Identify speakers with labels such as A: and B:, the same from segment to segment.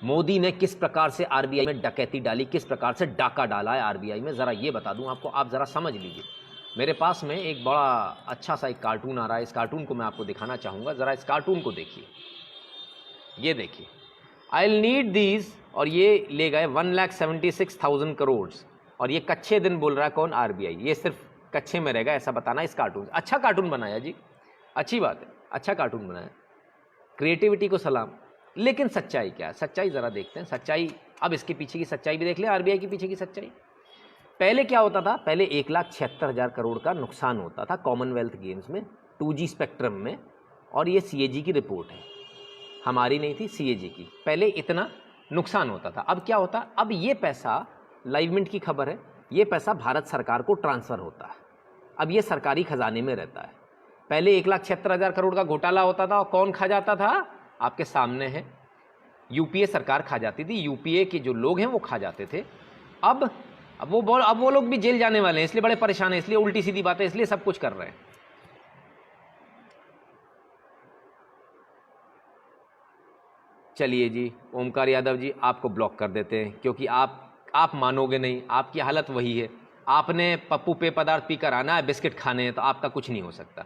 A: मोदी ने किस प्रकार से आरबीआई में डकैती डाली, किस प्रकार से डाका डाला है आरबीआई में, ज़रा ये बता दूं आपको, आप ज़रा समझ लीजिए। मेरे पास में एक बड़ा अच्छा सा एक कार्टून आ रहा है, इस कार्टून को मैं आपको दिखाना चाहूँगा, ज़रा इस कार्टून को देखिए। ये देखिए, आई विल नीड दीज, और ये ले गए 1,76,000 करोड़, और ये कच्चे दिन बोल रहा है कौन? आरबीआई। ये सिर्फ कच्चे में रहेगा ऐसा बताना इस कार्टून से। अच्छा कार्टून बनाया जी, अच्छी बात है, अच्छा कार्टून बनाया, क्रिएटिविटी को सलाम। लेकिन सच्चाई क्या है? सच्चाई ज़रा देखते हैं, सच्चाई। अब इसके पीछे की सच्चाई भी देख लें, आरबीआई के पीछे की सच्चाई। पहले क्या होता था? पहले 1,76,000 करोड़ का नुकसान होता था कॉमनवेल्थ गेम्स में 2G स्पेक्ट्रम में, और ये सीएजी की रिपोर्ट है, हमारी नहीं थी, सीएजी की। पहले इतना नुकसान होता था। अब क्या होता? अब ये पैसा, लाइव मिनट की खबर है, ये पैसा भारत सरकार को ट्रांसफ़र होता है। अब ये सरकारी खजाने में रहता है। पहले 1,76,000 करोड़ का घोटाला होता था, और कौन खा जाता था? आपके सामने है, यूपीए सरकार खा जाती थी, यूपीए के जो लोग हैं वो खा जाते थे। अब वो लोग भी जेल जाने वाले हैं, इसलिए बड़े परेशान हैं, इसलिए उल्टी सीधी बातें, इसलिए सब कुछ कर रहे हैं। चलिए जी, ओमकार यादव जी, आपको ब्लॉक कर देते हैं, क्योंकि आप मानोगे नहीं, आपकी हालत वही है। आपने पप्पू पेय पदार्थ पीकर आना है, बिस्किट खाने हैं, तो आपका कुछ नहीं हो सकता।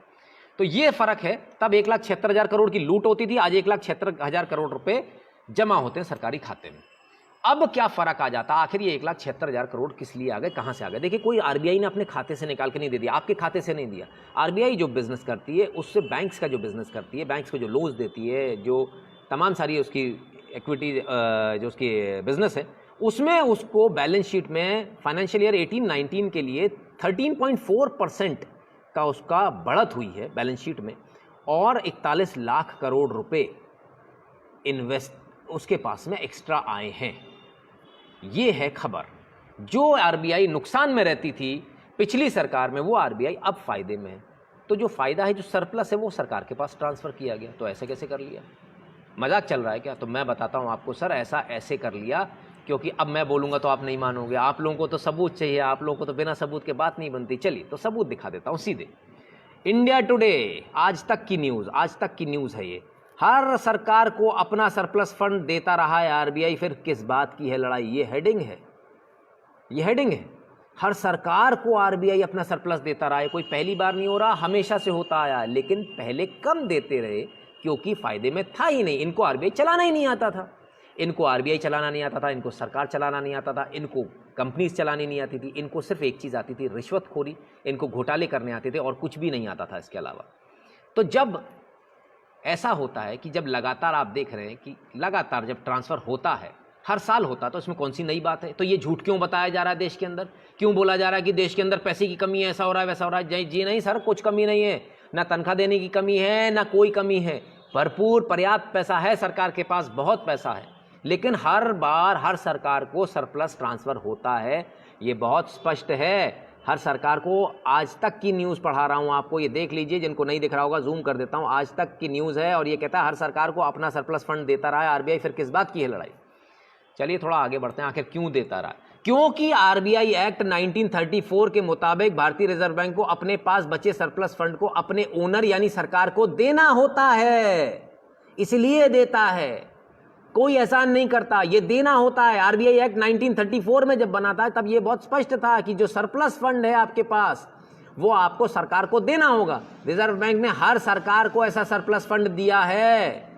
A: तो ये फर्क है। तब 1,76,000 करोड़ की लूट होती थी, आज 1,76,000 करोड़ रुपए जमा होते हैं सरकारी खाते में। अब क्या फर्क आ जाता? आखिर ये 1,76,000 करोड़ किस लिए आ गए, कहां से आ गए? देखिए, कोई आरबीआई ने अपने खाते से निकाल के नहीं दे दिया, आपके खाते से नहीं दिया। आरबीआई जो बिजनेस करती है, उससे बैंक्स का जो बिजनेस करती है, बैंक्स को जो लोन्स देती है, जो तमाम सारी उसकी इक्विटी, जो उसकी बिजनेस है, उसमें उसको बैलेंस शीट में फाइनेंशियल ईयर 18-19 के लिए 13.4% का उसका बढ़त हुई है बैलेंस शीट में, और 41 लाख करोड़ रुपए इन्वेस्ट उसके पास में एक्स्ट्रा आए हैं। ये है खबर। जो आरबीआई नुकसान में रहती थी पिछली सरकार में, वो आरबीआई अब फायदे में है। तो जो फायदा है, जो सरप्लस है, वो सरकार के पास ट्रांसफर किया गया। तो ऐसे कैसे कर लिया? मजाक चल रहा है क्या? तो मैं बताता हूं आपको सर, ऐसा ऐसे कर लिया क्योंकि अब मैं बोलूंगा तो आप नहीं मानोगे। आप लोगों को तो सबूत चाहिए, आप लोगों को तो बिना सबूत के बात नहीं बनती। चलिए, तो सबूत दिखा देता हूं सीधे। इंडिया टुडे, आज तक की न्यूज, आज तक की न्यूज है ये। हर सरकार को अपना सरप्लस फंड देता रहा है आरबीआई, फिर किस बात की है लड़ाई? ये हेडिंग है, ये हेडिंग है। हर सरकार को आरबीआई अपना सरप्लस देता रहा है, कोई पहली बार नहीं हो रहा, हमेशा से होता आया। लेकिन पहले कम देते रहे क्योंकि फायदे में था ही नहीं। इनको आरबीआई चलाना ही नहीं आता था, इनको आरबीआई चलाना नहीं आता था, इनको सरकार चलाना नहीं आता था, इनको कंपनीज चलानी नहीं आती थी, इनको सिर्फ एक चीज़ आती थी, रिश्वतखोरी। इनको घोटाले करने आते थे और कुछ भी नहीं आता था इसके अलावा। तो जब ऐसा होता है कि जब लगातार आप देख रहे हैं कि लगातार जब ट्रांसफ़र होता है, हर साल होता, तो इसमें कौन सी नई बात है? तो ये झूठ क्यों बताया जा रहा है देश के अंदर? क्यों बोला जा रहा है कि देश के अंदर पैसे की कमी है, ऐसा हो रहा है, वैसा हो रहा है? जी नहीं सर, कुछ कमी नहीं है, ना तनख्वाह देने की कमी है, ना कोई कमी है। भरपूर पर्याप्त पैसा है सरकार के पास, बहुत पैसा है। लेकिन हर बार हर सरकार को सरप्लस ट्रांसफ़र होता है, ये बहुत स्पष्ट है। हर सरकार को, आज तक की न्यूज़ पढ़ा रहा हूँ आपको, ये देख लीजिए, जिनको नहीं दिख रहा होगा जूम कर देता हूँ। आज तक की न्यूज़ है और ये कहता है हर सरकार को अपना सरप्लस फंड देता रहा है आरबीआई, फिर किस बात की है लड़ाई? चलिए थोड़ा आगे बढ़ते हैं, आखिर क्यों देता रहा? क्योंकि आरबीआई एक्ट 1934 के मुताबिक भारतीय रिजर्व बैंक को अपने पास बचे सरप्लस फंड को अपने ओनर यानी सरकार को देना होता है, इसलिए देता है, कोई एहसान नहीं करता, ये देना होता है। आरबीआई एक्ट 1934 में जब बना था तब ये बहुत स्पष्ट था कि जो सरप्लस फंड है आपके पास, वो आपको सरकार को देना होगा। रिजर्व बैंक ने हर सरकार को ऐसा सरप्लस फंड दिया है,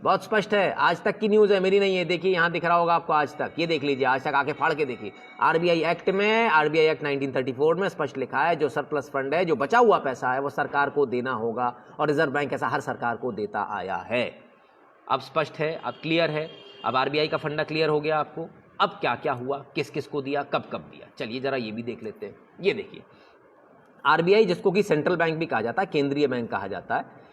A: बहुत स्पष्ट है। आज तक की न्यूज़ है, मेरी नहीं है। देखिए यहां दिख रहा होगा आपको आज तक, ये देख लीजिए, आज तक आके फाड़ के देखिए। आरबीआई एक्ट में, आरबीआई एक्ट 1934 में स्पष्ट लिखा है, जो सरप्लस फंड है, जो बचा हुआ पैसा है, वो सरकार को देना होगा, और रिजर्व बैंक ऐसा हर सरकार को देता आया है। अब स्पष्ट है, अब क्लियर है, अब आरबीआई का फंडा क्लियर हो गया आपको। अब क्या क्या हुआ, किस किस को दिया, कब कब दिया, चलिए जरा ये भी देख लेते हैं। ये देखिए, आरबीआई, जिसको कि सेंट्रल बैंक भी कहा जाता है, केंद्रीय बैंक कहा जाता है,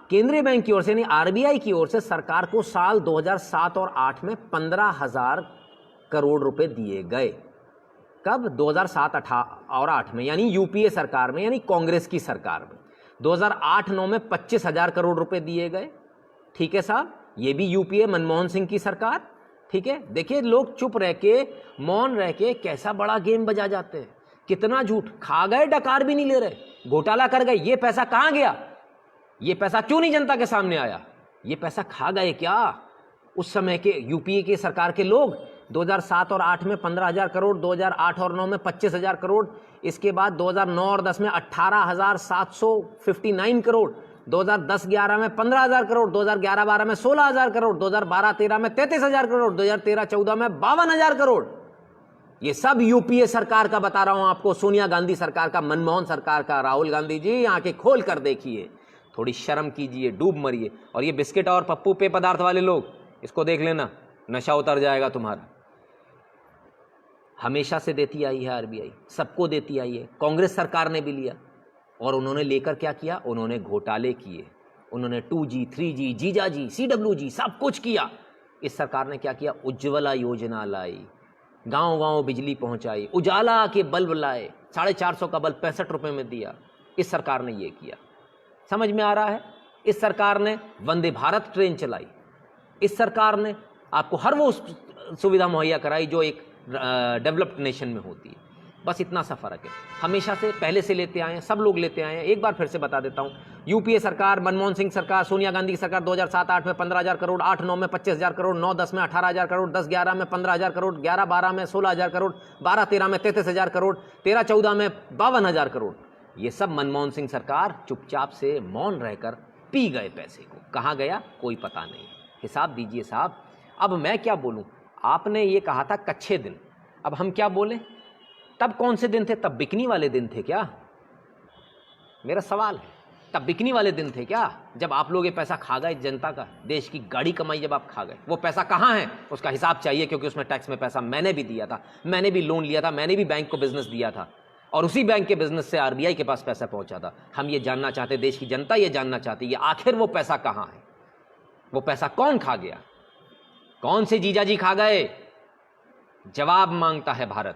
A: केंद्रीय बैंक की ओर से नहीं, आरबीआई की ओर से सरकार को साल 2007 और 8 में 15,000 करोड़ रुपए दिए गए। कब? 2007 और 8 में, यानी यूपीए सरकार में, यानी कांग्रेस की सरकार में। 2008-9 में 25,000 करोड़ रुपए दिए गए। ठीक है साहब, ये भी यूपीए मनमोहन सिंह की सरकार। ठीक है, देखिए लोग चुप रह के, मौन रह के कैसा बड़ा गेम बजा जाते हैं, कितना झूठ। खा गए, डकार भी नहीं ले रहे, घोटाला कर गए, ये पैसा कहां गया? ये पैसा क्यों नहीं जनता के सामने आया? ये पैसा खा गए क्या? उस समय के यूपीए के सरकार के लोग 2007 और 8 में 15,000 करोड़, 2008 और 9 में 25,000 करोड़, इसके बाद 2009 और 10 में 18,759 करोड़, 2010-11 में 15,000 करोड़, 2011-12 में 16,000 करोड़, 2012-13 में 33,000 करोड़, 2013-14 में 52,000 करोड़। ये सब यूपीए सरकार का बता रहा हूं आपको, सोनिया गांधी सरकार का, मनमोहन सरकार का। राहुल गांधी जी आंखें खोल कर देखिए, थोड़ी शर्म कीजिए, डूब मरिए। और ये बिस्किट और पप्पू पेय पदार्थ वाले लोग, इसको देख लेना, नशा उतर जाएगा तुम्हारा। हमेशा से देती आई है आरबीआई, सबको देती आई है। कांग्रेस सरकार ने भी लिया और उन्होंने लेकर क्या किया? उन्होंने घोटाले किए, उन्होंने 2G, 3G, जीजाजी, CWG सब कुछ किया। इस सरकार ने क्या किया? उज्ज्वला योजना लाई, गांव गांव बिजली पहुंचाई, उजाला के बल्ब लाए, 450 का बल्ब 65 रुपए में दिया। इस सरकार ने ये किया। समझ में आ रहा है? इस सरकार ने वंदे भारत ट्रेन चलाई, इस सरकार ने आपको हर वो सुविधा मुहैया कराई जो एक डेवलप्ड नेशन में होती है। बस इतना सा फर्क है। हमेशा से पहले से लेते आए हैं, सब लोग लेते आए हैं। एक बार फिर से बता देता हूं, यूपीए सरकार, मनमोहन सिंह सरकार, सोनिया गांधी की सरकार 2007-8 में 15,000 करोड़, 8-9 में 25,000 करोड़, 9-10 में 18,000 करोड़, 10-11 में 15,000 करोड़, 11-12 में 16,000 करोड़, 12-13 में 33,000 करोड़, 13-14 में 52,000 करोड़। ये सब मनमोहन सिंह सरकार चुपचाप से मौन रहकर पी गए पैसे को। कहाँ गया कोई पता नहीं। हिसाब दीजिए साहब। अब मैं क्या बोलूं? आपने ये कहा था कच्चे दिन, अब हम क्या बोलें? तब कौन से दिन थे? तब बिकनी वाले दिन थे क्या? मेरा सवाल है, तब बिकनी वाले दिन थे क्या? जब आप लोग ये पैसा खा गए, जनता का, देश की गाड़ी कमाई जब आप खा गए, वो पैसा कहाँ है? उसका हिसाब चाहिए, क्योंकि उसमें टैक्स में पैसा मैंने भी दिया था, मैंने भी लोन लिया था, मैंने भी बैंक को बिजनेस दिया था, और उसी बैंक के बिजनेस से आरबीआई के पास पैसा पहुंचा था। हम ये जानना चाहते, देश की जनता ये जानना चाहती है, आखिर वो पैसा कहाँ है? वो पैसा कौन खा गया? कौन से जीजाजी खा गए? जवाब मांगता है भारत।